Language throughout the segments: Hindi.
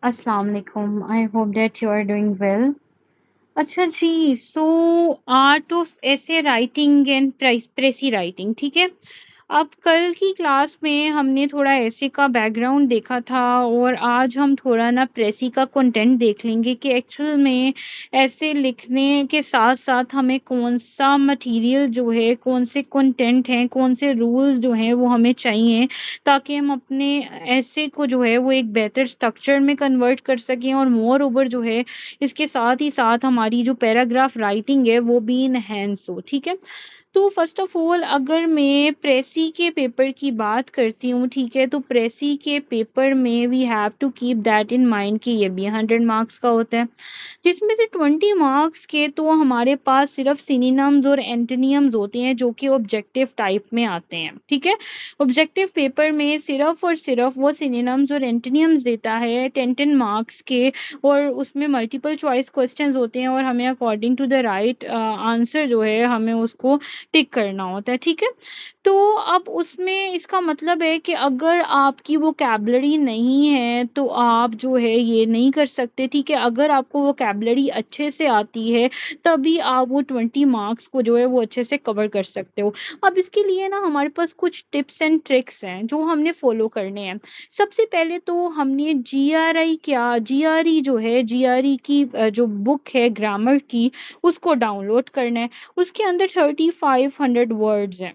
अस्सलाम वालेकुम। I hope that you are doing well. अच्छा जी, so art of essay writing and precis writing, ठीक है। अब कल की क्लास में हमने थोड़ा ऐसे का बैकग्राउंड देखा था और आज हम थोड़ा ना प्रेसी का कंटेंट देख लेंगे कि एक्चुअल में ऐसे लिखने के साथ साथ हमें कौन सा मटेरियल जो है, कौन से कंटेंट हैं, कौन से रूल्स जो हैं वो हमें चाहिए ताकि हम अपने ऐसे को जो है वो एक बेहतर स्ट्रक्चर में कन्वर्ट कर सकें और मोर ओवर जो है इसके साथ ही साथ हमारी जो पैराग्राफ राइटिंग है वो भी इनहैंस हो, ठीक है। तो फर्स्ट ऑफ ऑल अगर मैं प्रेसी के पेपर की बात करती हूँ, ठीक है, तो प्रेसी के पेपर में we have to keep that in mind कि ये भी 100 मार्क्स का होता है, जिसमें से 20 मार्क्स के तो हमारे पास सिर्फ सिनोनिम्स और एंटोनिम्स होते हैं जो कि ऑब्जेक्टिव टाइप में आते हैं, ठीक है। ऑब्जेक्टिव पेपर में सिर्फ और सिर्फ वो सिनोनिम्स और एंटोनिम्स देता है 10 मार्क्स के, और उसमें मल्टीपल चॉइस क्वेश्चंस होते हैं और हमें according to the right answer जो है हमें उसको टिक करना होता है, ठीक है। तो अब उसमें इसका मतलब है कि अगर आपकी वोकैबुलरी नहीं है तो आप जो है ये नहीं कर सकते, ठीक है। अगर आपको वोकैबुलरी अच्छे से आती है तभी आप वो 20 मार्क्स को जो है वो अच्छे से कवर कर सकते हो। अब इसके लिए ना हमारे पास कुछ टिप्स एंड ट्रिक्स हैं जो हमने फॉलो करने हैं। सबसे पहले तो हमने जीआरई क्या जीआरई जो है जीआरई की जो बुक है ग्रामर की उसको डाउनलोड करना है। उसके अंदर 3500 वर्ड्स हैं।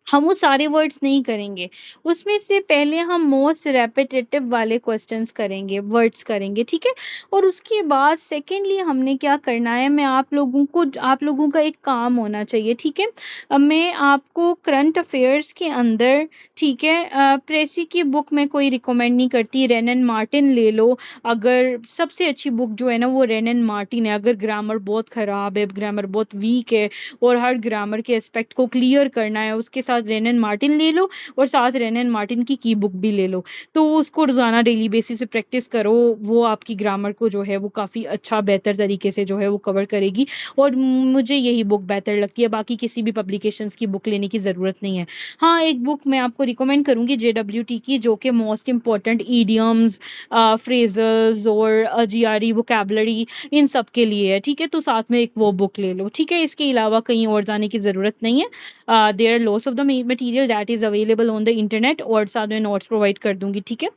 हम वो सारे वर्ड्स नहीं करेंगे। उसमें से पहले हम मोस्ट रेपिटेटिव वाले क्वेश्चंस करेंगे, वर्ड्स करेंगे, ठीक है। और उसके बाद सेकेंडली हमने क्या करना है, मैं आप लोगों का एक काम होना चाहिए, ठीक है। अब मैं आपको करंट अफेयर्स के अंदर, ठीक है, प्रेसी की बुक में कोई रिकमेंड नहीं करती, रेन एंड मार्टिन ले लो। अगर सबसे अच्छी बुक जो है ना वो रेन एंड मार्टिन है। अगर ग्रामर बहुत ख़राब है, ग्रामर बहुत वीक है और हर ग्रामर के एस्पेक्ट को क्लियर करना है, उसके साथ रेन एंड मार्टिन ले लो और साथ रेन एंड मार्टिन की बुक भी ले लो। तो उसको रोज़ाना डेली बेसिस पे प्रैक्टिस करो, वो आपकी ग्रामर को जो है वो काफ़ी अच्छा बेहतर तरीके से जो है वो कवर करेगी। और मुझे यही बुक बेहतर लगती है, बाकी किसी भी पब्लिकेशंस की बुक लेने की ज़रूरत नहीं है। हाँ, एक बुक मैं आपको रिकमेंड करूँगी JWT की, जो कि मोस्ट इंपॉर्टेंट ईडियम्स, फ्रेजेस और जीआरई वोकैबुलरी इन सब के लिए है, ठीक है। तो साथ में एक वो बुक ले लो, ठीक है। इसके अलावा कहीं और जाने की ज़रूरत नहीं है। There are lots of the material that is available on the internet, और साथ में नोट्स प्रोवाइड कर दूंगी, ठीक है।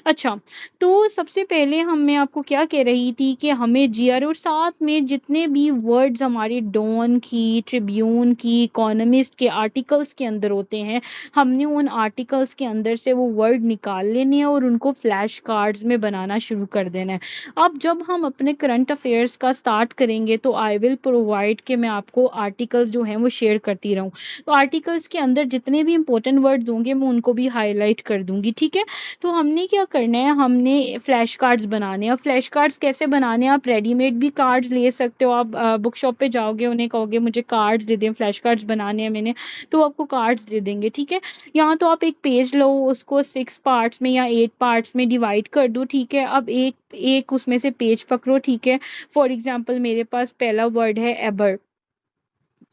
अच्छा, तो सबसे पहले मैं आपको क्या कह रही थी कि हमें जीआर और साथ में जितने भी वर्ड्स हमारे डॉन की, ट्रिब्यून की, इकोनॉमिस्ट के आर्टिकल्स के अंदर होते हैं, हमने उन आर्टिकल्स के अंदर से वो वर्ड निकाल लेने हैं और उनको फ्लैश कार्ड्स में बनाना शुरू कर देना है। अब जब हम अपने करंट अफेयर्स का स्टार्ट करेंगे तो आई विल प्रोवाइड कि मैं आपको आर्टिकल्स जो हैं वो शेयर करती रहूँ। तो आर्टिकल्स के अंदर जितने भी इंपॉर्टेंट वर्ड्स होंगे मैं उनको भी हाईलाइट कर दूंगी, ठीक है। तो हमने क्या करना है, हमने फ्लैश कार्ड्स बनाने हैं। अब फ्लैश कार्ड्स कैसे बनाने हैं, आप रेडीमेड भी कार्ड्स ले सकते हो। आप बुक शॉप पे जाओगे, उन्हें कहोगे मुझे कार्ड्स दे दें, फ्लैश कार्ड्स बनाने हैं मैंने, तो आपको कार्ड्स दे देंगे, ठीक है। यहाँ तो आप एक पेज लो, उसको 6 पार्ट्स में या 8 पार्ट्स में डिवाइड कर दो, ठीक है। अब एक एक उसमें से पेज पकड़ो, ठीक है। फॉर एग्जाम्पल मेरे पास पहला वर्ड है एबर।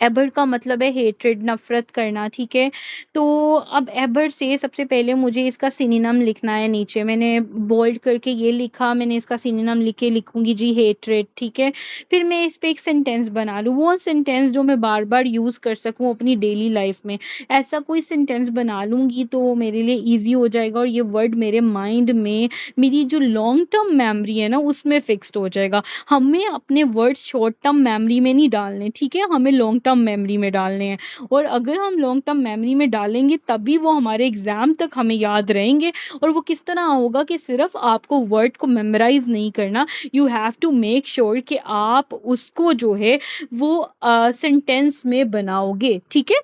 एबर्ड का मतलब है हेट्रेड, नफरत करना, ठीक है। तो अब एबर्ड से सबसे पहले मुझे इसका सिनोनिम लिखना है। नीचे मैंने बोल्ड करके ये लिखा, मैंने इसका सिनोनिम लिख के लिखूंगी जी हेट्रेड, ठीक है। फिर मैं इस पे एक सेंटेंस बना लूँ, वो सेंटेंस जो मैं बार बार यूज़ कर सकूँ अपनी डेली लाइफ में। ऐसा कोई सेंटेंस बना लूँगी तो मेरे लिए ईजी हो जाएगा और ये वर्ड मेरे माइंड में, मेरी जो लॉन्ग टर्म मेमोरी है ना उसमें फिक्स्ड हो जाएगा। हमें अपने वर्ड्स शॉर्ट टर्म मेमोरी में नहीं डालने, ठीक है, हमें लॉन्ग टर्म मेमोरी में डालने हैं। और अगर हम लॉन्ग टर्म मेमोरी में डालेंगे तभी वो हमारे एग्जाम तक हमें याद रहेंगे। और वो किस तरह होगा कि सिर्फ आपको वर्ड को मेमोराइज नहीं करना, you have to make sure कि आप उसको जो है वो सेंटेंस में बनाओगे, ठीक है।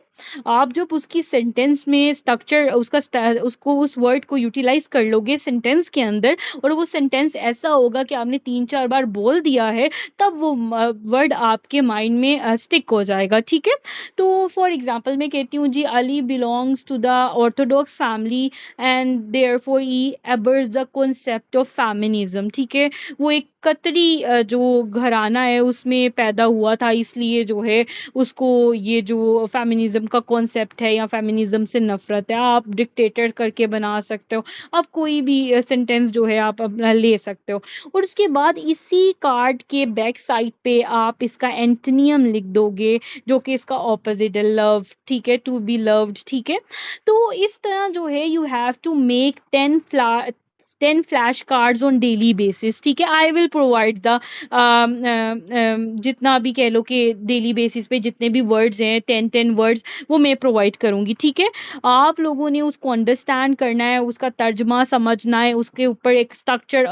आप जब उसकी सेंटेंस में स्ट्रक्चर उसको उस वर्ड को यूटिलाइज कर लोगे सेंटेंस के अंदर, और वो सेंटेंस ऐसा होगा कि आपने 3-4 बार बोल दिया है, तब वो वर्ड आपके माइंड में स्टिक हो जाएगा। जाएगा, ठीक है। तो फॉर एग्जांपल मैं कहती हूँ जी, Ali belongs to the orthodox family and therefore he abhors the concept of feminism, ठीक है। वो एक कतरी जो घराना है उसमें पैदा हुआ था, इसलिए जो है उसको ये जो फेमिनिज्म का कॉन्सेप्ट है या फेमिनिज्म से नफरत है। आप डिक्टेटर करके बना सकते हो, आप कोई भी सेंटेंस जो है आप अपना ले सकते हो। और उसके बाद इसी कार्ड के बैक साइड पे आप इसका एंटोनियम लिख दोगे, जो कि इसका ऑपोजिट है, लव, ठीक है, टू बी लव्ड, ठीक है। तो इस तरह जो है you have to make 10 flash cards on daily basis, ठीक है। आई विल प्रोवाइड द जितना भी कह लो कि डेली बेसिस पे जितने भी वर्ड्स हैं, 10 वर्ड्स, वो मैं प्रोवाइड करूंगी, ठीक है। आप लोगों ने उसको अंडरस्टैंड करना है, उसका तर्जमा समझना है, उसके ऊपर एक स्ट्रक्चर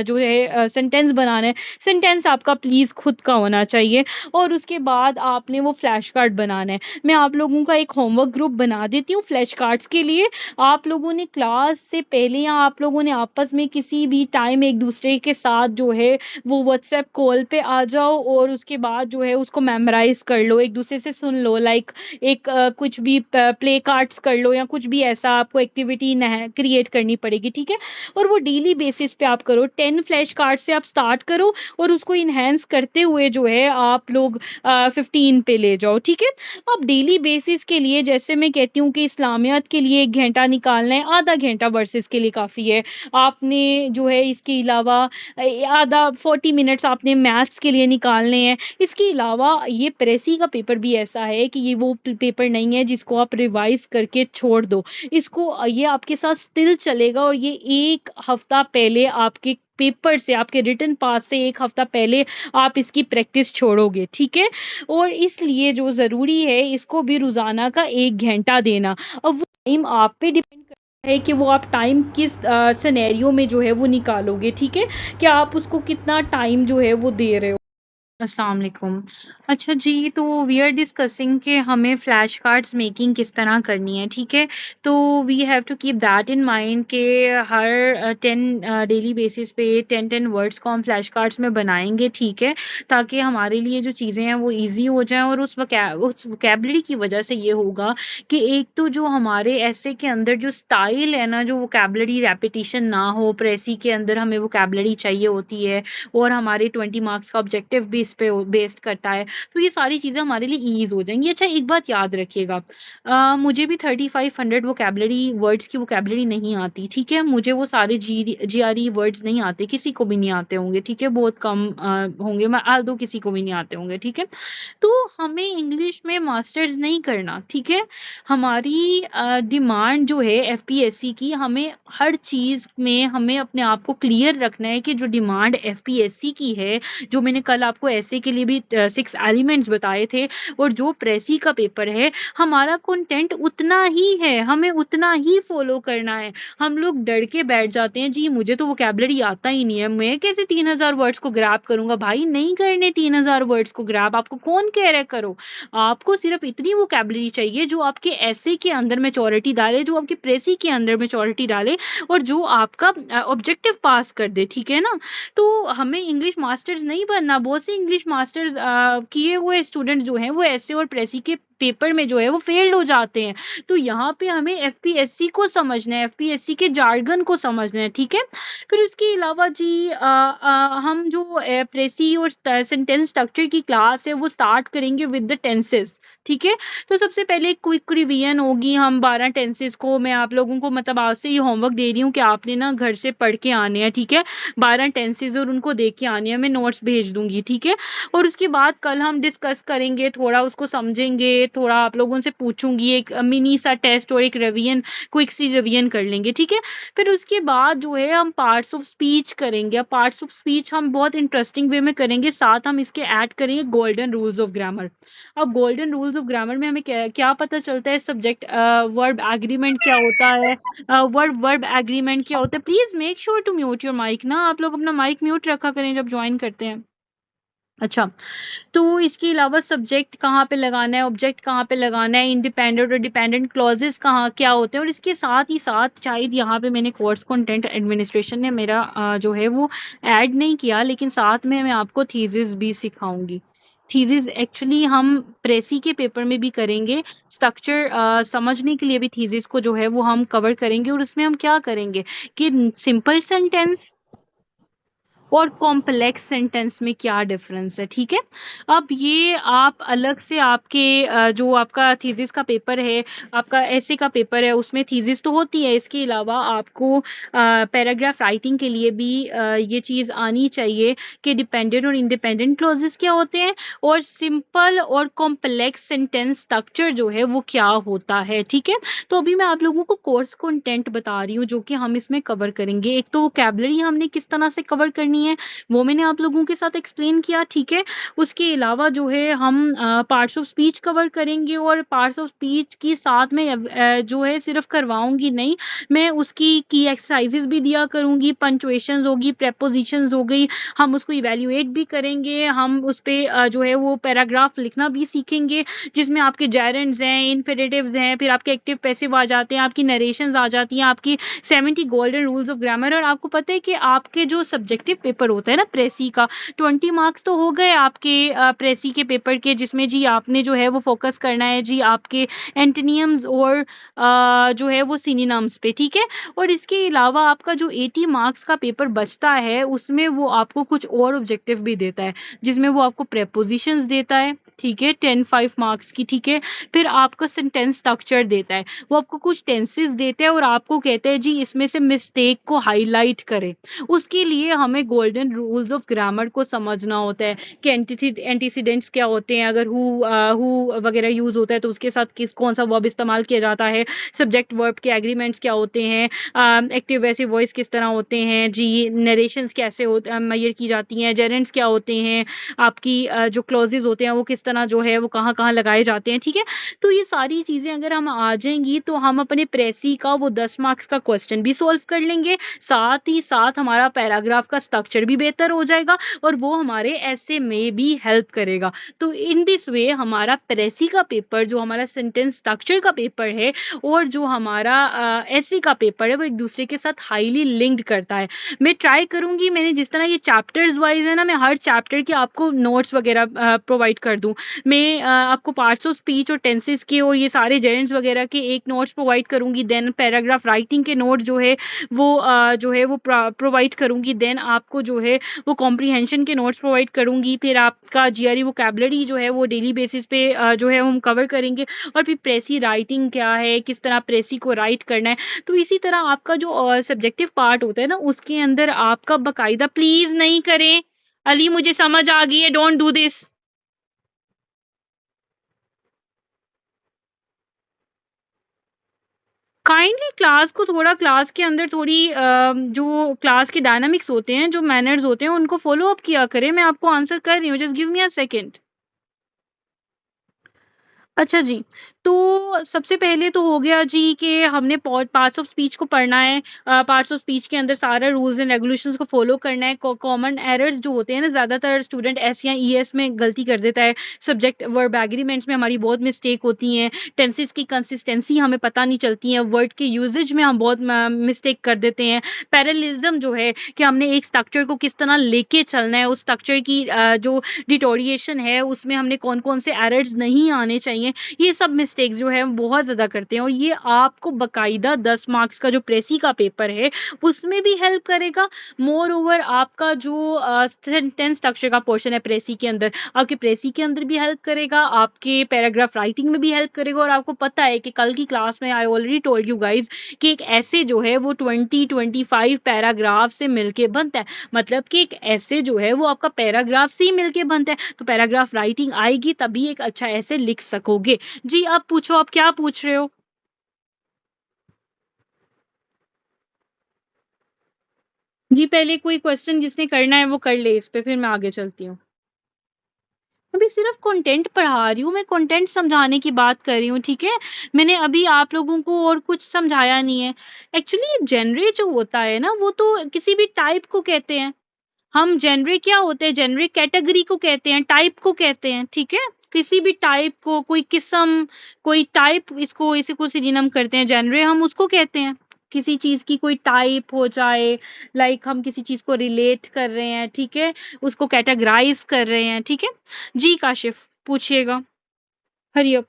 जो है सेंटेंस बनाना है। सेंटेंस आपका प्लीज खुद का होना चाहिए, और उसके बाद आपने वो फ्लैश कार्ड बनाना है। मैं आप लोगों का एक होमवर्क ग्रुप बना देती हूँ फ्लैश कार्ड्स के लिए। आप लोगों ने क्लास से पहले या आप लोगों ने आपस में किसी भी टाइम एक दूसरे के साथ जो है वो व्हाट्सएप कॉल पे आ जाओ, और उसके बाद जो है उसको मेमोराइज कर लो, एक दूसरे से सुन लो, लाइक एक कुछ भी प्ले कार्ड्स कर लो, या कुछ भी ऐसा आपको एक्टिविटी क्रिएट करनी पड़ेगी, ठीक है। और वो डेली बेसिस पे आप करो, 10 फ्लैश कार्ड से आप स्टार्ट करो, और उसको इन्हेंस करते हुए जो है आप लोग 15 पे ले जाओ, ठीक है। अब डेली बेसिस के लिए जैसे मैं कहती हूँ कि इस्लामियत के लिए 1 घंटा निकालना है, आधा घंटा वर्सेस के लिए काफ़ी है। आपने जो है इसके अलावा आधा 40 मिनट्स आपने मैथ्स के लिए निकालने हैं। इसके अलावा ये प्रेसी का पेपर भी ऐसा है कि ये वो पेपर नहीं है जिसको आप रिवाइज करके छोड़ दो। इसको ये आपके साथ स्टिल चलेगा, और ये 1 हफ्ता पहले आपके पेपर से, आपके रिटन पास से 1 हफ्ता पहले आप इसकी प्रैक्टिस छोड़ोगे, ठीक है। और इसलिए जो ज़रूरी है इसको भी रोज़ाना का 1 घंटा देना। अब वो टाइम आप पे डिपेंड करता है कि वो आप टाइम किस सिनेरियो में जो है वो निकालोगे, ठीक है। कि आप उसको कितना टाइम जो है वो दे रहे हो। अस्सलाम वालेकुम। अच्छा जी, तो वी आर डिस्कसिंग कि हमें फ्लैश कार्ड्स मेकिंग किस तरह करनी है, ठीक है। तो we have to keep that in mind कि हर 10 डेली बेसिस पे 10 वर्ड्स को हम फ्लैश कार्ड्स में बनाएंगे, ठीक है। ताकि हमारे लिए जो चीज़ें हैं वो ईजी हो जाएं, और उस वोकेबलरी की वजह से ये होगा कि एक तो जो हमारे ऐसे के अंदर जो स्टाइल है ना, जो वोकेबलरी रेपिटिशन ना हो, प्रेसी के अंदर हमें वोकेबलरी चाहिए होती है, और हमारे 20 मार्क्स का ऑब्जेक्टिव भी इस पे बेस्ड करता है। तो ये सारी चीज़ें हमारे लिए ईज़ हो जाएँगी। अच्छा, एक बात याद रखिएगा, मुझे भी 3500 वोकैब्युलरी वर्ड्स की वोकैब्युलरी नहीं आती, ठीक है? मुझे वो सारे जीआरई वर्ड्स नहीं आते, किसी को भी नहीं आते होंगे, ठीक है? बहुत कम होंगे, मैं आल्दो किसी को भी नहीं आते होंगे, ठीक है? तो हमें इंग्लिश में मास्टर्स नहीं करना, ठीक है? हमारी डिमांड जो है एफपीएससी की, हमें हर चीज़ में हमें अपने आप को क्लियर रखना है कि जो डिमांड एफपीएससी की है, जो मैंने कल आपको ऐसे के लिए भी 6 एलिमेंट्स बताए थे, और जो प्रेसी का पेपर है, हमारा कंटेंट उतना ही है, हमें उतना ही फॉलो करना है। हम लोग डर के बैठ जाते हैं, जी मुझे तो वोकैब्युलरी आता ही नहीं है, मैं कैसे 3000 वर्ड्स को ग्रैब करूंगा। भाई नहीं करने 3000 वर्ड्स को ग्रैब, आपको कौन कह रहा है करो। आपको सिर्फ इतनी वोकैब्युलरी चाहिए जो आपके ऐसे के अंदर मैच्योरिटी डाले, जो आपके प्रेसी के अंदर मैच्योरिटी डाले, और जो आपका ऑब्जेक्टिव पास कर दे, ठीक है ना। तो हमें इंग्लिश मास्टर्स नहीं बनना। बहुत से इंग्लिश मास्टर्स किए हुए स्टूडेंट जो हैं वो ऐसे और प्रेसी के पेपर में जो है वो फेल्ड हो जाते हैं। तो यहाँ पे हमें एफपीएससी को समझना है, एफपीएससी के जार्गन को समझना है, ठीक है। फिर उसके अलावा जी हम जो प्रेसी और सेंटेंस स्ट्रक्चर की क्लास है वो स्टार्ट करेंगे विद द टेंसेस, ठीक है। तो सबसे पहले क्विक रिवीजन होगी, हम 12 टेंसेस को मैं आप लोगों को मतलब आज से ये होमवर्क दे रही हूँ कि आपने ना घर से पढ़ के आने हैं, ठीक है। 12 टेंसेस और उनको देख के आने हैं, मैं नोट्स भेज दूंगी, ठीक है। और उसके बाद कल हम डिस्कस करेंगे, थोड़ा उसको समझेंगे, थोड़ा आप लोगों से पूछूंगी, एक मिनी सा टेस्ट और एक रिवीजन, क्विक सी रिवीजन कर लेंगे, ठीक है। फिर उसके बाद जो है हम पार्ट्स ऑफ स्पीच करेंगे। अब पार्ट्स ऑफ स्पीच हम बहुत इंटरेस्टिंग वे में करेंगे, साथ हम इसके ऐड करेंगे गोल्डन रूल्स ऑफ ग्रामर। अब गोल्डन रूल्स ऑफ ग्रामर में हमें क्या पता चलता है, सब्जेक्ट वर्ब एग्रीमेंट क्या होता है, वर्ब एग्रीमेंट क्या होता है। Please make sure to mute your mic ना, आप लोग अपना माइक म्यूट रखा करें जब ज्वाइन करते हैं। अच्छा, तो इसके अलावा सब्जेक्ट कहाँ पे लगाना है, ऑब्जेक्ट कहाँ पे लगाना है, इंडिपेंडेंट और डिपेंडेंट क्लॉजेस कहाँ क्या होते हैं। और इसके साथ ही साथ शायद यहाँ पे मैंने कोर्स कंटेंट एडमिनिस्ट्रेशन ने मेरा जो है वो ऐड नहीं किया, लेकिन साथ में मैं आपको थीसिस भी सिखाऊंगी, थीसिस एक्चुअली हम प्रेसी के पेपर में भी करेंगे। स्ट्रक्चर समझने के लिए भी थीसिस को जो है वो हम कवर करेंगे और उसमें हम क्या करेंगे कि सिंपल सेंटेंस और कॉम्प्लेक्स सेंटेंस में क्या डिफरेंस है, ठीक है? अब ये आप अलग से आपके जो आपका थीसिस का पेपर है, आपका एसे का पेपर है, उसमें थीसिस तो होती है, इसके अलावा आपको पैराग्राफ राइटिंग के लिए भी ये चीज़ आनी चाहिए कि डिपेंडेंट और इंडिपेंडेंट क्लॉजेस क्या होते हैं और सिंपल और कॉम्प्लेक्स सेंटेंस स्ट्रक्चर जो है वो क्या होता है, ठीक है? तो अभी मैं आप लोगों को कोर्स कंटेंट बता रही हूँ जो कि हम इसमें कवर करेंगे। एक तो वोकैबुलरी हमने किस तरह से कवर करनी है वो मैंने आप लोगों के साथ एक्सप्लेन किया, ठीक है? उसके अलावा जो है हम पार्ट्स ऑफ स्पीच कवर करेंगे और पार्ट्स ऑफ स्पीच के साथ में जो है सिर्फ करवाऊंगी नहीं, मैं उसकी की एक्सरसाइजेस भी दिया करूंगी, पंक्चुएशंस होगी, प्रेपोजिशंस हो गई, हम उसको इवैल्यूएट भी करेंगे, हम उस पे जो है वो पैराग्राफ लिखना भी सीखेंगे जिसमें आपके जेरेंड्स हैं, इन्फिनेटिव्स हैं, फिर आपके एक्टिव पैसिव आ जाते हैं, आपकी नरेशंस आ जाती हैं, आपकी 70 गोल्डन रूल्स ऑफ ग्रामर। और आपको पता है कि आपके जो सब्जेक्टिव पेपर होता है ना प्रेसी का, 20 मार्क्स तो हो गए आपके प्रेसी के पेपर के, जिसमें जी आपने जो है वो फोकस करना है जी आपके एंटोनियम्स और जो है वो सिनोनिम्स पे, ठीक है? और इसके अलावा आपका जो 80 मार्क्स का पेपर बचता है उसमें वो आपको कुछ और ऑब्जेक्टिव भी देता है, जिसमें वो आपको प्रेपोजिशंस देता है, ठीक है, 5 मार्क्स की, ठीक है? फिर आपका सेंटेंस स्ट्रक्चर देता है, वो आपको कुछ टेंसेस देता है और आपको कहता है जी इसमें से मिस्टेक को हाईलाइट करें। उसके लिए हमें गोल्डन रूल्स ऑफ ग्रामर को समझना होता है कि एंटीसीडेंट्स क्या होते हैं, अगर हु वगैरह यूज होता है तो उसके साथ कौन सा वर्ब इस्तेमाल किया जाता है, सब्जेक्ट वर्ब के एग्रीमेंट्स क्या होते हैं, एक्टिव वैसे वॉइस किस तरह होते हैं जी, नरेशंस कैसे मैयर की जाती हैं, जेरेंट्स क्या होते हैं, आपकी जो क्लॉजेज होते हैं वो किस तरह जो है वो कहाँ कहाँ लगाए जाते हैं, ठीक है? तो ये सारी चीज़ें अगर हम आ जाएंगी तो हम अपने प्रेसी का वो 10 मार्क्स का क्वेश्चन भी सॉल्व कर लेंगे, साथ ही साथ हमारा पैराग्राफ का स्ट्रक्चर भी बेहतर हो जाएगा और वो हमारे ऐसे में भी हेल्प करेगा। तो इन दिस वे हमारा प्रेसी का पेपर, जो हमारा सेंटेंस स्ट्रक्चर का पेपर है और जो हमारा ऐसे का पेपर है, वो एक दूसरे के साथ हाईली लिंक्ड करता है। मैं ट्राई करूंगी, मैंने जिस तरह ये चैप्टर्स वाइज है ना, मैं हर चैप्टर के आपको नोट्स वगैरह प्रोवाइड कर दूं। मैं आपको पार्ट्स ऑफ स्पीच और टेंसेस के और ये सारे जेरेंड्स वगैरह के एक नोट्स प्रोवाइड करूंगी, देन पैराग्राफ राइटिंग के नोट्स जो है वो प्रोवाइड करूंगी, देन आपको जो है वो कॉम्प्रीहेंशन के नोट्स प्रोवाइड करूंगी, फिर आपका जीआरई वोकैबुलरी जो है वो डेली बेसिस पे जो है हम कवर करेंगे, और फिर प्रेसी राइटिंग क्या है, किस तरह प्रेसी को राइट करना है। तो इसी तरह आपका जो सब्जेक्टिव पार्ट होता है ना, उसके अंदर आपका बकायदा, प्लीज नहीं करें अली, मुझे समझ आ गई है, don't do this. Kindly class को थोड़ा, क्लास के अंदर थोड़ी जो क्लास के डायनामिक्स होते हैं, जो मैनर्स होते हैं, उनको फॉलो अप किया करें। मैं आपको आंसर कर रही हूँ, just give me a second. अच्छा जी, तो सबसे पहले तो हो गया जी कि हमने पार्ट्स ऑफ स्पीच को पढ़ना है। पार्ट्स ऑफ स्पीच के अंदर सारे रूल्स एंड रेगुलेशंस को फॉलो करना है। कॉमन एरर्स जो होते हैं ना, ज़्यादातर स्टूडेंट एस या ईएस में गलती कर देता है। सब्जेक्ट वर्ब एग्रीमेंट्स में हमारी बहुत मिस्टेक होती हैं। टेंसेस की कंसिस्टेंसी हमें पता नहीं चलती है। वर्ड के यूजेज में हम बहुत मिस्टेक कर देते हैं। पैरेललिज्म जो है कि हमने एक स्ट्रक्चर को किस तरह लेके चलना है, उस स्ट्रक्चर की जो डिटोरिएशन है उसमें हमने कौन कौन से एरर्स नहीं आने चाहिए, ये सब मिस्टेक्स जो है हम बहुत ज़्यादा करते हैं। और ये आपको बकायदा 10 मार्क्स का जो प्रेसी का पेपर है उसमें भी हेल्प करेगा। मोर ओवर आपका जो सेंटेंस स्ट्रक्चर का पोर्शन है प्रेसी के अंदर, आपके प्रेसी के अंदर भी हेल्प करेगा, आपके पैराग्राफ राइटिंग में भी हेल्प करेगा। और आपको पता है कि कल की क्लास में I already told you guys कि एक ऐसे जो है वो 20-25 पैराग्राफ से मिलके बनता है। मतलब कि एक ऐसे जो है वो आपका पैराग्राफ से ही मिलके बनता है। तो पैराग्राफ राइटिंग आएगी तभी एक अच्छा ऐसे लिख सकोगे। जी अब पूछो, आप क्या पूछ रहे हो? जी पहले कोई क्वेश्चन जिसने करना है वो कर ले, इस पे फिर मैं आगे चलती हूँ। अभी सिर्फ कंटेंट पढ़ा रही हूँ मैं, कंटेंट समझाने की बात कर रही हूँ, ठीक है? मैंने अभी आप लोगों को और कुछ समझाया नहीं है। एक्चुअली जेनरे जो होता है ना, वो तो किसी भी टाइप को कहते हैं। हम जेनरे क्या होते हैं, जेनरे कैटेगरी को कहते हैं, टाइप को कहते हैं, ठीक है? किसी भी टाइप को, कोई किस्म, कोई टाइप, इसको इसी को सिनोनिम करते हैं, जेनरे हम उसको कहते हैं। किसी चीज़ की कोई टाइप हो जाए, लाइक हम किसी चीज़ को रिलेट कर रहे हैं, ठीक है? उसको कैटेगराइज़ कर रहे हैं, ठीक है? जी, काशिफ़ पूछिएगा। Hurry up.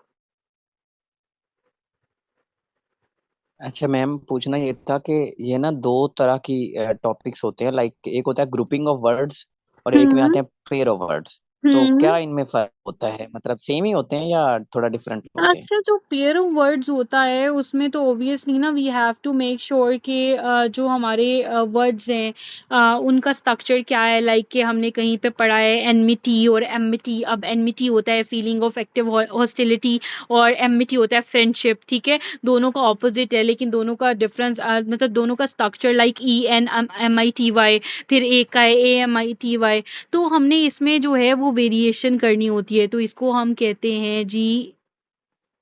अच्छा मैम, पूछना ये था कि ये ना दो तरह की टॉपिक्स होते हैं, लाइक एक होता है ग्रुपिंग ऑफ वर्ड्स और एक में हुँ, आते हैं पेयर ऑफ वर्ड्स। तो हुँ। क्या इनमें फर्क होता है, मतलब सेम ही होते हैं या थोड़ा डिफरेंट होते हैं? अच्छा, जो पेयर ऑफ वर्ड्स होता है उसमें तो ऑब्वियसली ना we have to make sure कि जो हमारे वर्ड्स हैं उनका स्ट्रक्चर क्या है, लाइक कि हमने कहीं पे पढ़ा है एनमिटी और एमिटी। अब एनमिटी होता है फीलिंग ऑफ एक्टिव हॉस्टिलिटी और एमिटी होता है फ्रेंडशिप, ठीक है? दोनों का ऑपोजिट है लेकिन दोनों का डिफरेंस मतलब दोनों का स्ट्रक्चर लाइक ENMITY, फिर एक का है AMITY। तो हमने इसमें जो है वो वेरिएशन करनी होती है, तो इसको हम कहते हैं जी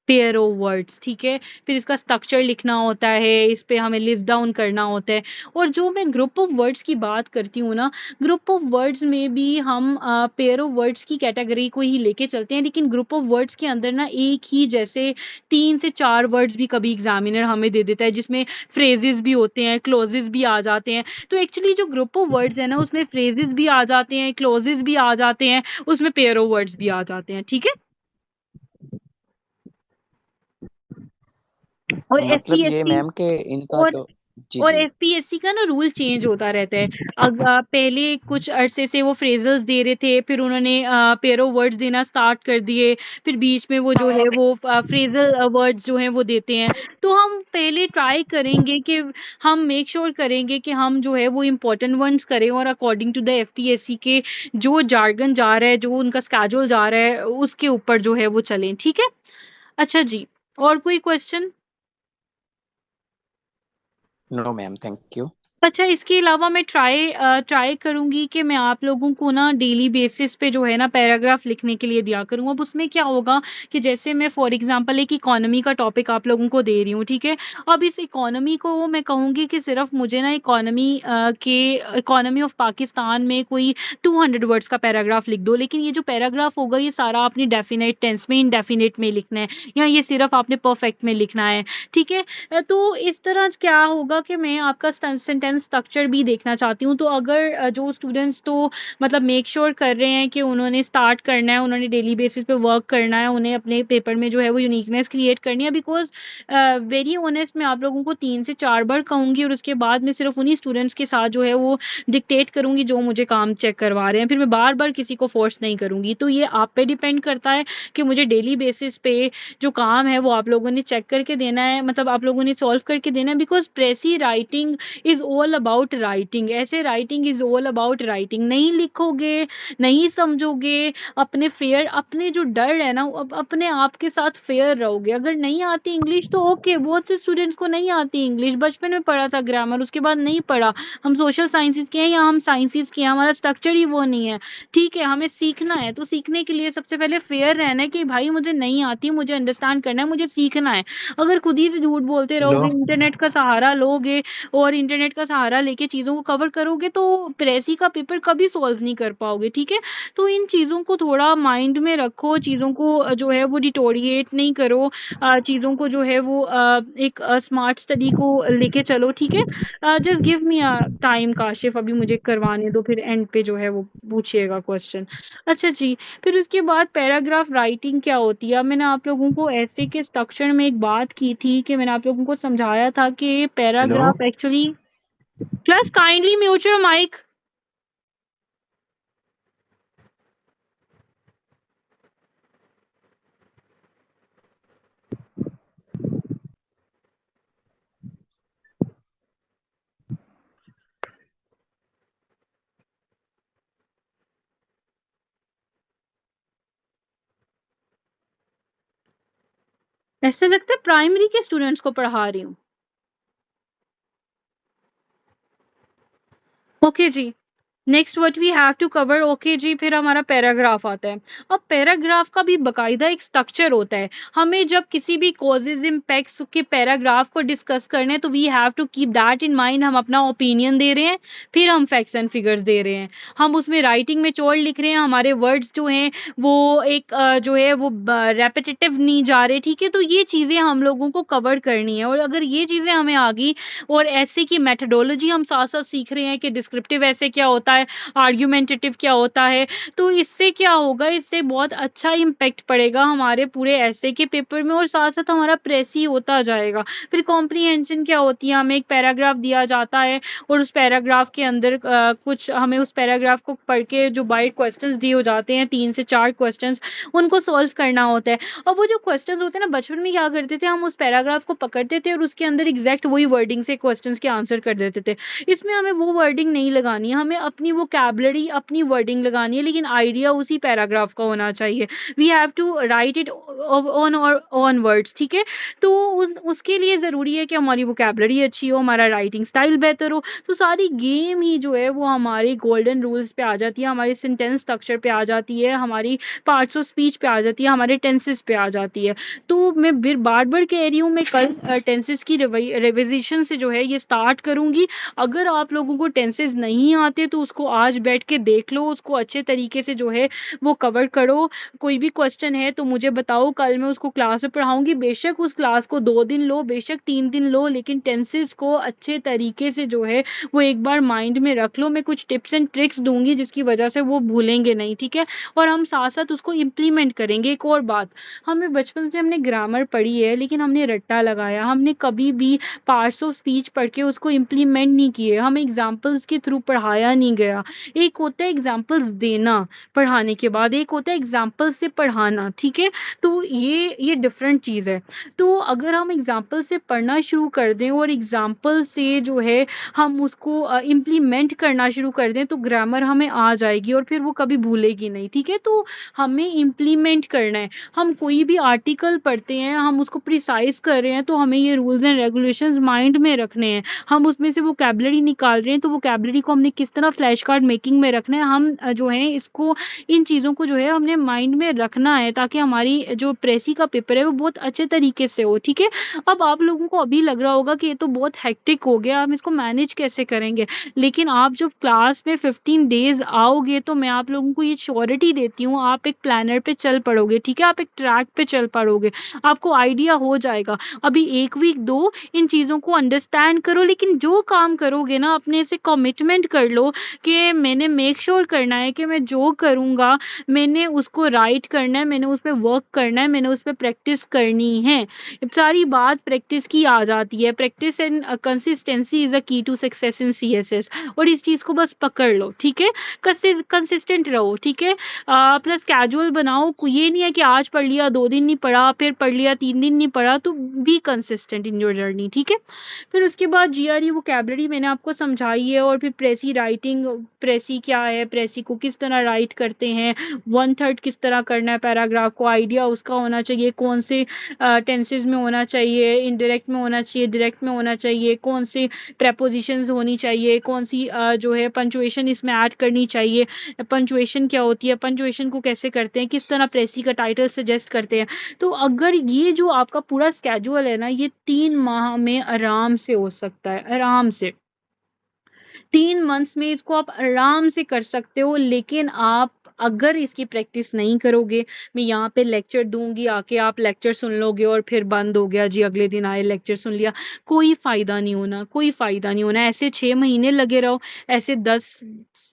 पेयर ऑफ वर्ड्स, ठीक है? फिर इसका स्ट्रक्चर लिखना होता है, इस पे हमें लिस्ट डाउन करना होता है। और जो मैं ग्रुप ऑफ वर्ड्स की बात करती हूँ ना, ग्रुप ऑफ वर्ड्स में भी हम पेयर ऑफ वर्ड्स की कैटेगरी को ही लेके चलते हैं, लेकिन ग्रुप ऑफ वर्ड्स के अंदर ना एक ही जैसे 3 से 4 वर्ड्स भी कभी एग्ज़ामिनर हमें दे देता है, जिसमें फ्रेजेज़ भी होते हैं, क्लॉज़ेज़ भी आ जाते हैं। तो एक्चुअली जो ग्रुप ऑफ वर्ड्स है ना, उसमें फ्रेजेज़ भी आ जाते हैं, क्लॉज़ेज़ भी आ जाते हैं, उसमें पेयर ऑफ वर्ड्स भी आ जाते हैं, ठीक है? और मतलब ये एसपीएससी मैम के इनका और जो, जी और जी। एसपीएससी का ना रूल चेंज होता रहता है। पहले कुछ अरसे से वो फ्रेज़ल्स दे रहे थे, फिर उन्होंने पेयर ऑफ वर्ड्स देना स्टार्ट कर दिए, फिर बीच में वो जो है वो फ्रेज़ल वर्ड्स जो हैं वो देते हैं। तो हम पहले ट्राई करेंगे कि हम मेक श्योर करेंगे कि हम जो है वो इम्पोर्टेंट वन्स करें और अकॉर्डिंग टू द एफपीएससी के जो जार्गन जा रहा है, जो उनका शेड्यूल जा रहा है, उसके ऊपर जो है वो चलें, ठीक है? अच्छा जी, और कोई question? No ma'am, thank you. अच्छा, इसके अलावा मैं ट्राई करूँगी कि मैं आप लोगों को ना डेली बेसिस पे जो है ना पैराग्राफ लिखने के लिए दिया करूँ। अब उसमें क्या होगा कि जैसे मैं फॉर एग्ज़ाम्पल एक इकोनॉमी का टॉपिक आप लोगों को दे रही हूँ, ठीक है? अब इस इकोनॉमी को मैं कहूँगी कि सिर्फ़ मुझे ना इकोनॉमी ऑफ पाकिस्तान में कोई 200 वर्ड्स का पैराग्राफ लिख दो। लेकिन ये जो पैराग्राफ होगा ये सारा आपने डेफ़िनेट टेंस में, इंडेफ़िनिट में लिखना है, या ये सिर्फ़ आपने परफ़ेक्ट में लिखना है, ठीक है? तो इस तरह क्या होगा कि मैं आपका सेंटेंस स्ट्रक्चर भी देखना चाहती हूँ। तो अगर जो स्टूडेंट्स तो मतलब मेक श्योर कर रहे हैं कि उन्होंने स्टार्ट करना है, उन्होंने डेली बेसिस पे वर्क करना है, उन्हें अपने पेपर में जो है वो यूनिकनेस क्रिएट करनी है, बिकॉज़ वेरी ऑनेस्ट मैं आप लोगों को 3 से 4 बार कहूँगी और उसके बाद मैं सिर्फ़ उन्हीं स्टूडेंट्स के साथ जो है वो डिक्टेट करूँगी जो मुझे काम चेक करवा रहे हैं। फिर मैं बार-बार किसी को फ़ोर्स नहीं करूँगी। तो ये आप पे डिपेंड करता है कि मुझे डेली बेसिस पे जो काम है वो आप लोगों ने चेक करके देना है, मतलब आप लोगों ने सॉल्व करके देना है, because precis writing is all about writing. ऐसे writing is all about writing. नहीं लिखोगे, नहीं समझोगे, अपने जो डर है ना अपने आप के साथ फेयर रहोगे। अगर नहीं आती इंग्लिश तो ओके, बहुत से स्टूडेंट्स को नहीं आती इंग्लिश, बचपन में पढ़ा था ग्रामर, उसके बाद नहीं पढ़ा। हम सोशल साइंसेज़ के हैं या हम साइंसेज़ के हैं, हमारा स्ट्रक्चर ही वो नहीं है। ठीक है, हमें सीखना है, तो सीखने के लिए सबसे पहले फेयर रहना है कि भाई मुझे नहीं आती, मुझे अंडरस्टैंड करना है, मुझे सीखना है। अगर खुद ही से झूठ बोलते हेलो। रहोगे, इंटरनेट का सहारा लोगे और इंटरनेट का सहारा लेके चीज़ों को कवर करोगे तो प्रेसी का पेपर कभी सॉल्व नहीं कर पाओगे, ठीक है? तो इन चीज़ों को थोड़ा माइंड में रखो, चीज़ों को जो है वो डिटोरिएट नहीं करो, चीज़ों को जो है वो एक स्मार्ट स्टडी को लेके चलो, ठीक है? Just give me time Kashif, अभी मुझे करवाने दो, फिर एंड पे जो है वो पूछिएगा क्वेश्चन। अच्छा जी, फिर उसके बाद पैराग्राफ राइटिंग क्या होती है? अब मैंने आप लोगों को ऐसे के स्ट्रक्चर में एक बात की थी कि मैंने आप लोगों को समझाया था कि hello. Paragraph actually just kindly mute your mic. ऐसा लगता है प्राइमरी के स्टूडेंट्स को पढ़ा रही हूँ। ओके जी। Next what we have to cover, okay जी, फिर हमारा पैराग्राफ आता है। अब पैराग्राफ का भी बकायदा एक स्ट्रक्चर होता है। हमें जब किसी भी कॉजेज इम्पैक्ट्स के पैराग्राफ को डिस्कस करने हैं तो we have to keep that in mind. हम अपना ओपिनियन दे रहे हैं, फिर हम फैक्ट्स एंड फिगर्स दे रहे हैं, हम उसमें राइटिंग में चोड़ लिख रहे हैं, हमारे वर्ड्स जो हैं वो एक जो है वो रेपिटेटिव नहीं जा रहे, ठीक है। तो ये चीज़ें हम लोगों को कवर करनी है, और अगर ये चीज़ें हमें आ गई और ऐसे की मेथडोलॉजी हम साथ साथ सीख रहे हैं कि डिस्क्रिप्टिव ऐसे क्या होता है, आर्ग्यूमेंटेटिव क्या होता है, तो इससे क्या होगा, इससे बहुत अच्छा इम्पैक्ट पड़ेगा हमारे पूरे ऐसे के पेपर में, और साथ साथ हमारा प्रेसी होता जाएगा। फिर कॉम्प्रीहेंशन क्या होती है, हमें एक पैराग्राफ दिया जाता है और उस पैराग्राफ के अंदर कुछ हमें उस पैराग्राफ को पढ़ के जो बाइट क्वेश्चंस दिए हो जाते हैं 3 से 4 क्वेश्चंस, उनको सॉल्व करना होता है। और वो जो क्वेश्चंस होते हैं ना, बचपन में क्या करते थे, हम उस पैराग्राफ को पकड़ते थे और उसके अंदर एग्जैक्ट वही वर्डिंग से क्वेश्चंस के आंसर कर देते थे। इसमें हमें वो वर्डिंग नहीं लगानी है, हमें अपनी वोकैबुलरी अपनी वर्डिंग लगानी है, लेकिन आइडिया उसी पैराग्राफ का होना चाहिए। We have to write it on और ऑन वर्ड्स, ठीक है। तो उसके लिए ज़रूरी है कि हमारी वोकैबुलरी अच्छी हो, हमारा राइटिंग स्टाइल बेहतर हो। तो सारी गेम ही जो है वो हमारे गोल्डन रूल्स पे आ जाती है, हमारे सेंटेंस स्ट्रक्चर पे आ जाती है, हमारी पार्ट्स ऑफ स्पीच पे आ जाती है, हमारे टेंसेस पे आ जाती है। तो मैं फिर बार बार कह रही हूँ, मैं कल टेंसेस की रिविजन से जो है ये स्टार्ट करूँगी। अगर आप लोगों को टेंसेस नहीं आते तो उसको आज बैठ के देख लो, उसको अच्छे तरीके से जो है वो कवर करो। कोई भी क्वेश्चन है तो मुझे बताओ, कल मैं उसको क्लास में पढ़ाऊंगी। बेशक उस क्लास को 2 दिन लो, बेशक 3 दिन लो, लेकिन टेंसेस को अच्छे तरीके से जो है वो एक बार माइंड में रख लो। मैं कुछ टिप्स एंड ट्रिक्स दूंगी जिसकी वजह से वो भूलेंगे नहीं, ठीक है। और हम साथ साथ उसको इम्प्लीमेंट करेंगे। एक और बात, हमें बचपन से हमने ग्रामर पढ़ी है लेकिन हमने रट्टा लगाया, हमने कभी भी पार्ट्स ऑफ स्पीच पढ़ के उसको इम्प्लीमेंट नहीं किए, हमें एग्जाम्पल्स के थ्रू पढ़ाया नहीं गया। एक होता है एग्जाम्पल्स देना पढ़ाने के बाद, एक होता है एग्जाम्पल से पढ़ाना, ठीक है। तो ये डिफरेंट चीज़ है। तो अगर हम एग्जाम्पल से पढ़ना शुरू कर दें और एग्जाम्पल से जो है हम उसको इम्प्लीमेंट करना शुरू कर दें तो ग्रामर हमें आ जाएगी और फिर वो कभी भूलेगी नहीं, ठीक है। तो हमें इम्प्लीमेंट करना है। हम कोई भी आर्टिकल पढ़ते हैं, हम उसको प्रिसाइज कर रहे हैं, तो हमें ये रूल्स एंड रेगुलेशंस माइंड में रखने हैं। हम उसमें से वोकैबुलरी निकाल रहे हैं तो वोकैबुलरी को हमने किस तरह फ्लैश कार्ड मेकिंग में रखना है, हम जो है इसको इन चीज़ों को जो है हमने माइंड में रखना है, ताकि हमारी जो प्रेसी का पेपर है वो बहुत अच्छे तरीके से हो, ठीक है। अब आप लोगों को अभी लग रहा होगा कि ये तो बहुत हेक्टिक हो गया, हम इसको मैनेज कैसे करेंगे, लेकिन आप जब क्लास में 15 डेज आओगे तो मैं आप लोगों को ये श्योरिटी देती हूँ, आप एक प्लानर पे चल पड़ोगे, ठीक है। आप एक ट्रैक पे चल पड़ोगे, आपको आइडिया हो जाएगा। अभी 1 वीक दो, इन चीज़ों को अंडरस्टैंड करो, लेकिन जो काम करोगे ना अपने से कमिटमेंट कर लो कि मैंने मेक श्योर करना है कि मैं जो करूँगा मैंने उसको राइट करना है, मैंने उस पर वर्क करना है, मैंने उस पर प्रैक्टिस करनी है। सारी बात प्रैक्टिस की आ जाती है। Practice and consistency is a की टू सक्सेस इन सीएसएस, और इस चीज़ को बस पकड़ लो, ठीक है। कंसिस्टेंट रहो, ठीक है। अपना स्केड्यूल बनाओ, ये नहीं है कि आज पढ़ लिया 2 दिन नहीं पढ़ा, फिर पढ़ लिया 3 दिन नहीं पढ़ा, तो be consistent in your journey, ठीक है। फिर उसके बाद जीआरई वोकैबुलरी मैंने आपको समझाई है, और फिर प्रेसी राइटिंग, प्रेसी क्या है, प्रेसी को किस तरह राइट करते हैं, 1/3 किस तरह करना है पैराग्राफ को, आइडिया उसका होना चाहिए, कौन से टेंसेज में होना चाहिए, इनडायरेक्ट में होना चाहिए, डायरेक्ट में होना चाहिए, कौन सी प्रेपोजिशंस होनी चाहिए, कौन सी जो है पंचुएशन इसमें ऐड करनी चाहिए, पंचुएशन क्या होती है, पंचुएशन को कैसे करते हैं, किस तरह प्रेसी का टाइटल सजेस्ट करते हैं। तो अगर ये जो आपका पूरा स्केड्यूल है ना, ये 3 माह में आराम से हो सकता है, आराम से 3 मंथ्स में इसको आप आराम से कर सकते हो। लेकिन आप अगर इसकी प्रैक्टिस नहीं करोगे, मैं यहाँ पे लेक्चर दूंगी, आके आप लेक्चर सुन लोगे और फिर बंद हो गया जी, अगले दिन आए लेक्चर सुन लिया, कोई फ़ायदा नहीं होना, कोई फ़ायदा नहीं होना। ऐसे 6 महीने लगे रहो, ऐसे 10,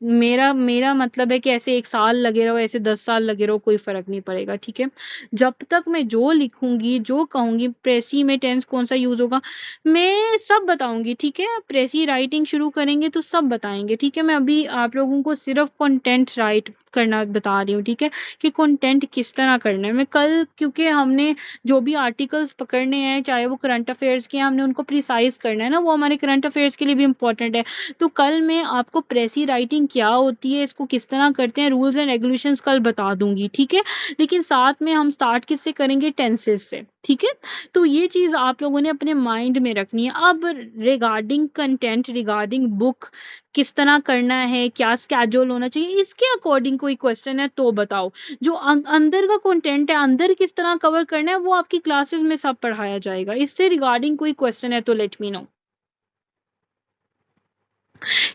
मेरा मेरा मतलब है कि ऐसे 1 साल लगे रहो, ऐसे 10 साल लगे रहो, कोई फ़र्क नहीं पड़ेगा, ठीक है। जब तक मैं जो लिखूंगी, जो कहूँगी, प्रेसी में टेंस कौन सा यूज़ होगा, मैं सब बताऊंगी, ठीक है। प्रेसी राइटिंग शुरू करेंगे तो सब बताएंगे, ठीक है। मैं अभी आप लोगों को सिर्फ कंटेंट राइट करना बता रही हूँ, ठीक है, कि कंटेंट किस तरह करना है। मैं कल, क्योंकि हमने जो भी आर्टिकल्स पकड़ने हैं, चाहे वो करंट अफेयर्स के हैं, हमने उनको प्रिसाइज करना है ना, वो हमारे करंट अफेयर्स के लिए भी इंपॉर्टेंट है। तो कल मैं आपको प्रेसी राइटिंग क्या होती है, इसको किस तरह करते हैं, रूल्स एंड रेगुलेशंस कल बता दूंगी, ठीक है। लेकिन साथ में हम स्टार्ट किससे करेंगे, टेंसेस से, ठीक है। तो ये चीज़ आप लोगों ने अपने माइंड में रखनी है। अब रिगार्डिंग कंटेंट, रिगार्डिंग बुक किस तरह करना है, क्या स्केड्यूल होना चाहिए, इसके अकॉर्डिंग कोई क्वेश्चन है तो बताओ। जो अंदर का कंटेंट है, अंदर किस तरह कवर करना है, वो आपकी क्लासेस में सब पढ़ाया जाएगा। इससे रिगार्डिंग कोई क्वेश्चन है तो लेट मी नो।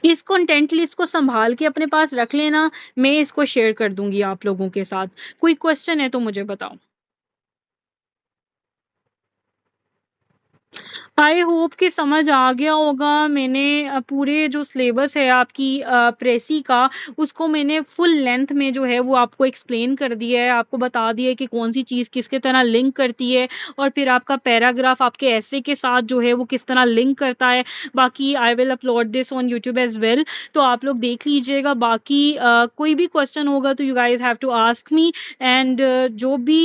इस कंटेंट लिस्ट को संभाल के अपने पास रख लेना, मैं इसको शेयर कर दूंगी आप लोगों के साथ। कोई क्वेश्चन है तो मुझे बताओ। आई होप कि समझ आ गया होगा। मैंने पूरे जो सिलेबस है आपकी प्रेसी का, उसको मैंने फुल लेंथ में जो है वो आपको एक्सप्लेन कर दिया है, आपको बता दिया है कि कौन सी चीज़ किसके तरह लिंक करती है, और फिर आपका पैराग्राफ आपके ऐसे के साथ जो है वो किस तरह लिंक करता है। बाकी I will upload this on YouTube as well, तो आप लोग देख लीजिएगा। बाकी कोई भी क्वेश्चन होगा तो you guys have to ask me, and जो भी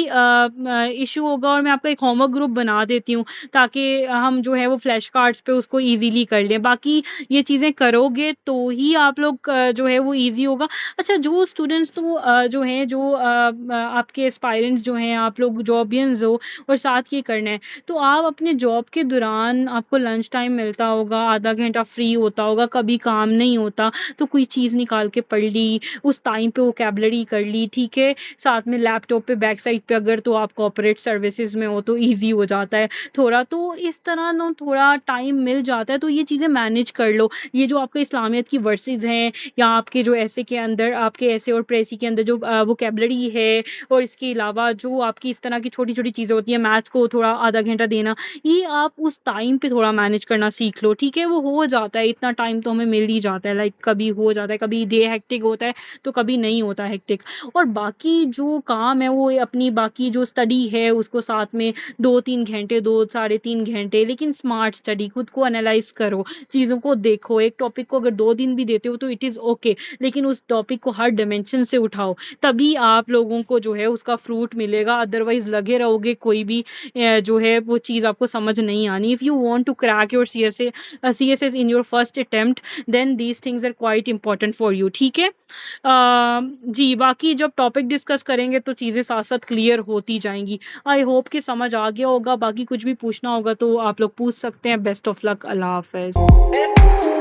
इशू होगा, और मैं आपका एक होमवर्क ग्रुप बना देती हूँ ताकि हम जो है वो फ्लैश कार्ड्स पे उसको इजीली कर लें। बाकी ये चीज़ें करोगे तो ही आप लोग जो है वो इजी होगा। अच्छा, जो स्टूडेंट्स तो जो हैं, जो आपके एस्पायरेंट्स जो हैं, आप लोग जॉबियंस हो और साथ ये करना है, तो आप अपने जॉब के दौरान आपको लंच टाइम मिलता होगा, आधा घंटा फ्री होता होगा, कभी काम नहीं होता तो कोई चीज़ निकाल के पढ़ ली, उस टाइम पे वोकैबुलरी कर ली, ठीक है। साथ में लैपटॉप पे बैक साइड पे अगर तो आप कॉर्पोरेट सर्विसेज में हो तो ईजी हो जाता है थोड़ा। तो इस तरह ना थोड़ा टाइम मिल जाता है, तो ये चीज़ें मैनेज कर लो। ये जो आपका इस्लामियत की वर्सेस हैं, या आपके जो ऐसे के अंदर, आपके ऐसे और प्रेसी के अंदर जो वोकैबुलरी है, और इसके अलावा जो आपकी इस तरह की छोटी छोटी चीज़ें होती हैं, मैथ्स को थोड़ा आधा घंटा देना, ये आप उस टाइम पे थोड़ा मैनेज करना सीख लो, ठीक है। वो हो जाता है, इतना टाइम तो हमें मिल ही जाता है, लाइक कभी हो जाता है, कभी डे हेक्टिक होता है तो कभी नहीं होता हेक्टिक। और बाकी जो काम है वो अपनी बाकी जो स्टडी है उसको साथ में 2-3 घंटे, 2 साढ़े 3 घंटे, लेकिन स्मार्ट स्टडी, खुद को एनालाइज करो, चीज़ों को देखो। एक टॉपिक को अगर 2 दिन भी देते हो तो इट इज़ ओके, लेकिन उस टॉपिक को हर डायमेंशन से उठाओ, तभी आप लोगों को जो है उसका फ्रूट मिलेगा। अदरवाइज लगे रहोगे कोई भी जो है वो चीज़ आपको समझ नहीं आनी। If you want to crack your CSS in your first attempt, then these things are quite important for you, ठीक है। जी, बाकी जब टॉपिक डिस्कस करेंगे तो चीज़ें साथ-साथ क्लियर होती जाएँगी। आई होप कि समझ आ गया होगा। बाकी कुछ भी पूछना होगा तो आप लोग पूछ सकते हैं। Best of luck. अल्लाह हाफ़िज़।